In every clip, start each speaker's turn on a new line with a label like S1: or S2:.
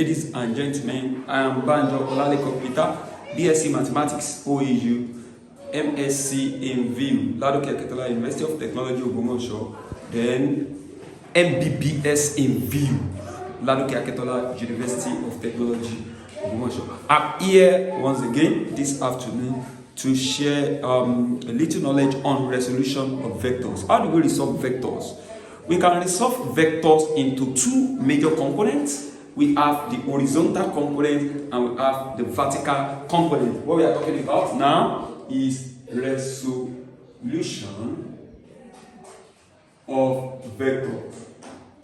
S1: Ladies and gentlemen, I am Banjo Olaleko Peter, BSc Mathematics OAU, MSc in VIU, Ladoke Akintola University of Technology Ogbomoso, then MBBS in VIU, Ladoke Akintola University of Technology Ogbomoso. I'm here once again this afternoon to share a little knowledge on resolution of vectors. How do we resolve vectors? We can resolve vectors into two major components. We have the horizontal component and we have the vertical component. What we are talking about now is resolution of vectors.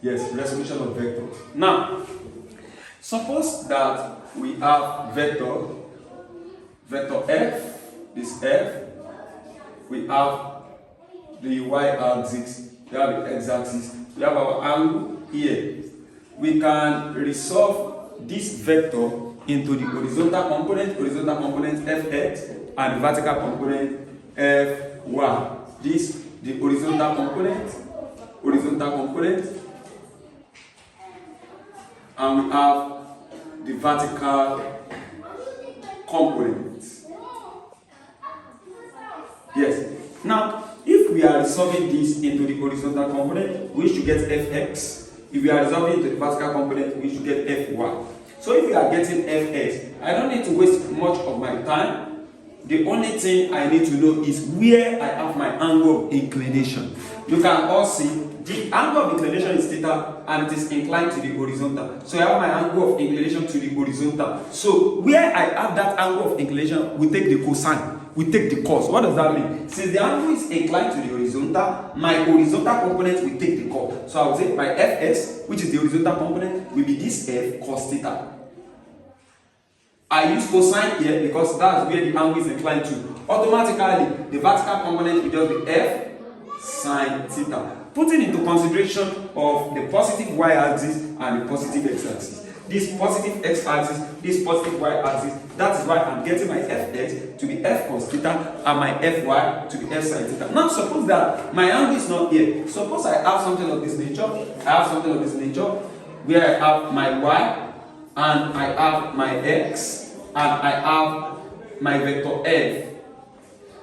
S1: Yes, resolution of vectors. Now, suppose that we have vector f, this f, we have the y-axis, we have the x-axis, we have our angle here. We can resolve this vector into the horizontal component fx, and the vertical component fy. This the horizontal component, and we have the vertical component. Yes. Now, if we are resolving this into the horizontal component, we should get fx. If we are resolving to the vertical component, we should get fy. So if we are getting fx, I don't need to waste much of my time. The only thing I need to know is where I have my angle of inclination. You can all see the angle of inclination is theta and it is inclined to the horizontal. So I have my angle of inclination to the horizontal. So where I have that angle of inclination, we take the cosine. We take the cos. What does that mean? Since the angle is inclined to the horizontal, my horizontal component will take the cos. So I will say my fs, which is the horizontal component, will be this f cos theta. I use cosine here because that's where the angle is inclined to. Automatically, the vertical component will just be f sine theta. Putting into consideration of the positive y-axis and the positive x-axis. This positive x-axis, this positive y-axis, that is why I'm getting my fx to be f cos theta and my fy to be f sin theta. Now suppose that my angle is not here. Suppose I have something of this nature. Where I have my y and I have my x and I have my vector f.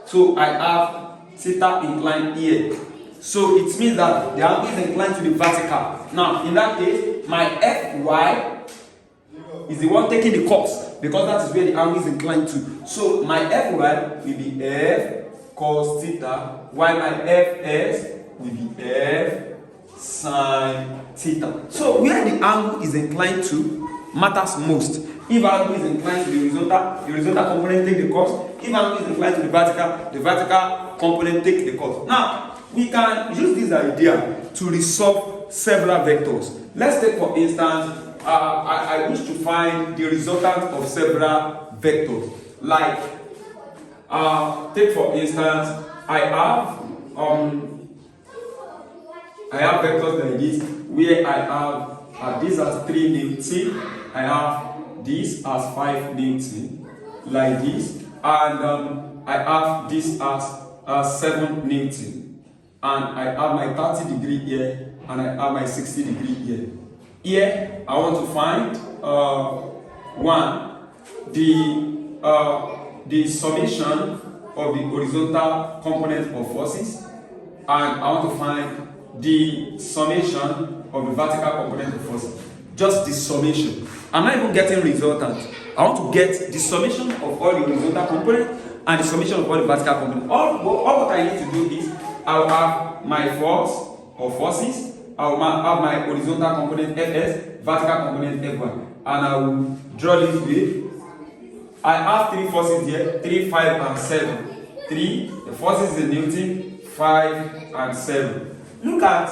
S1: So I have theta inclined here. So it means that the angle is inclined to the vertical. Now in that case, my fy is the one taking the cos because that is where the angle is inclined to. So my fy will be f cos theta while my fs will be f sin theta. So where the angle is inclined to matters most. If angle is inclined to the horizontal component take the cos. If angle is inclined to the vertical component take the cos. Now we can use this idea to resolve several vectors. Let's take for instance I wish to find the resultant of several vectors. Like, take for instance, I have vectors like this, where I have this as 3 Newton, I have this as 5 Newton, like this, and I have this as 7 Newton, and I have my 30 degree here, and I have my 60 degree here. Here, I want to find the summation of the horizontal component of forces, and I want to find the summation of the vertical component of forces. Just the summation. I'm not even getting resultant. I want to get the summation of all the horizontal components and the summation of all the vertical components. All what I need to do is I will have my force or forces. I will have my horizontal component fs, vertical component fy, and I will draw this way. I have 3 forces here, 3, 5, and 7. 3, the forces in Newton, 5, and 7. Look at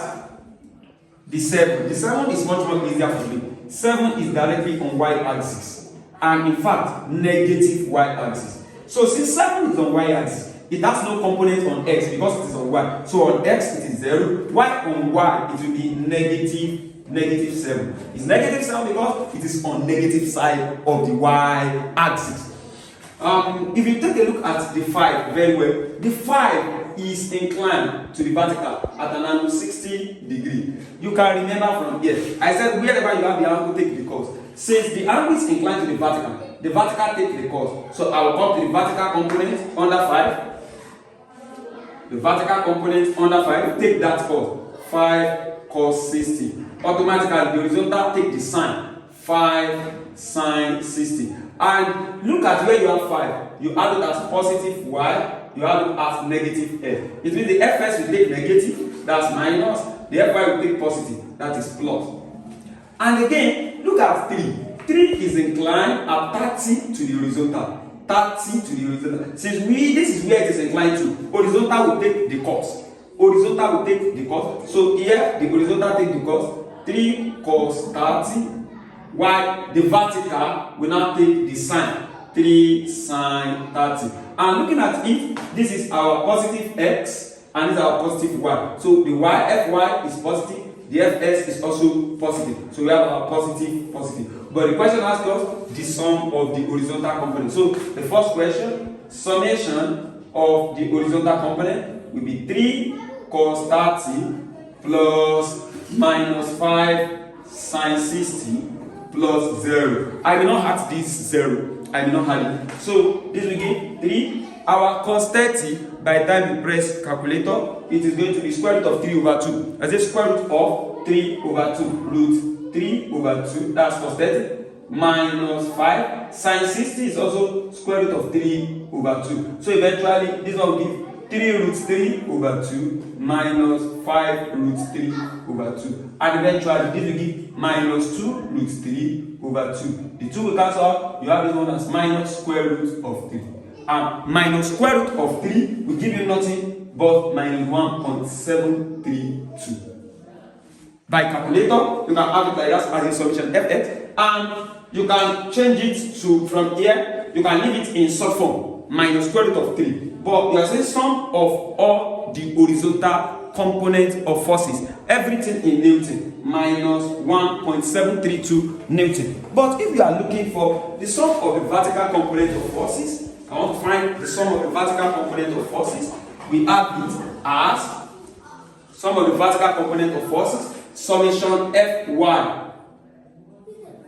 S1: the 7. The 7 is much more easier for me. 7 is directly on y-axis, and in fact, negative y-axis. So since 7 is on y-axis, it has no component on x because it is on y. So on x it is 0. Y on y it will be negative 7. It's negative 7 because it is on negative side of the y-axis. If you take a look at the 5 very well, the 5 is inclined to the vertical at an angle 60 degree. You can remember from here. I said wherever you have the angle, take the cos. Since the angle is inclined to the vertical takes the cos. So I will come to the vertical component under 5. The vertical component under 5, take that cos. 5 cos 60. Automatically, the horizontal take the sine. 5 sine 60. And look at where you have 5. You add it as positive y, you add it as negative f. It means the fs will take negative, that's minus. The fy will take positive, that is plus. And again, look at 3. 3 is inclined at 30 to the horizontal. 30 to the horizontal. Since this is where it is inclined to, horizontal will take the cos. Horizontal will take the cos. So here, the horizontal take the cos. 3 cos 30. While the vertical will now take the sine. 3 sine 30. And looking at it, this is our positive x and this is our positive y. So the fy is positive. The fs is also positive. So we have our positive. But the question asks us the sum of the horizontal component. So the first question, summation of the horizontal component will be 3 cos 30 plus minus 5 sine 60 plus 0. I will not have this 0. I will not have it. So this will give 3. Our cos 30, by the time you press calculator, it is going to be square root of 3 over 2. I say square root of 3 over 2. Root 3 over 2, that's cos 30. Minus 5. Sine 60 is also square root of 3 over 2. So eventually, this one will give 3 root 3 over 2 minus 5 root 3 over 2. And eventually, this will give minus 2 root 3 over 2. The 2 will cancel out. You have this one as minus square root of 3. And minus square root of 3 will give you nothing but minus 1.732. By calculator, you can have it like that as a solution fx, and you can change it to, from here, you can leave it in sub form, minus square root of 3. But you are saying sum of all the horizontal components of forces, everything in Newton, minus 1.732 Newton. But if you are looking for the sum of the vertical component of forces, I want to find the sum of the vertical component of forces. We have it as sum of the vertical component of forces, summation fy.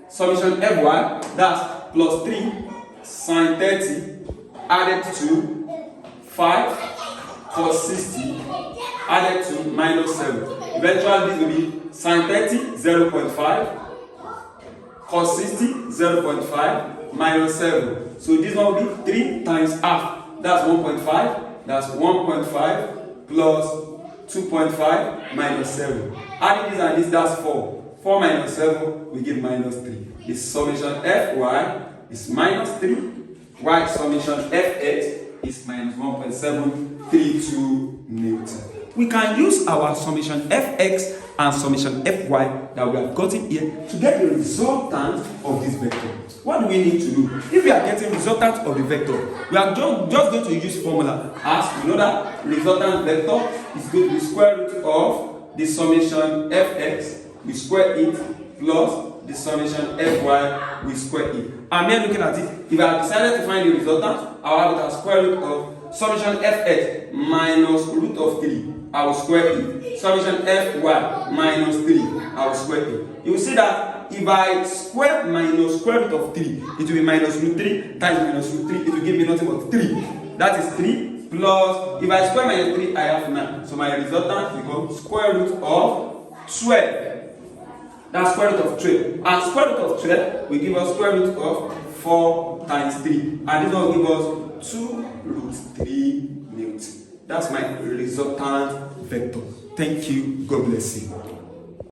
S1: Summation fy, that's plus 3 sine 30 added to 5 cos 60 added to minus 7. Eventually, this will be sine 30, 0.5, cos 60, 0.5, minus 7. So this one will be 3 times half. That's 1.5. That's 1.5 plus 2.5 minus 7. Adding this and this, that's 4. 4 minus 7 will give minus 3. The summation fy is minus 3, while summation fx is minus 1.732 Newton. We can use our summation fx and summation fy that we have gotten here to get the resultant of this vector. What do we need to do? If we are getting resultant of the vector, we are just going to use formula. As we know that resultant vector is going to be square root of the summation fx, we square it, plus the summation fy, we square it. I'm here looking at it. If I have decided to find the resultant, I will have it as square root of summation fx minus root of 3. I will square it. Summation fy minus 3. I will square it. You will see that if I square minus square root of 3, it will be minus root 3 times minus root 3. It will give me nothing but 3. That is 3 plus, if I square minus 3, I have 9. So my resultant becomes square root of 12. That's square root of 12. And square root of 12 will give us square root of 4 times 3. And this one will give us 2 root 3 Newton. That's my resultant vector. Thank you. God bless you.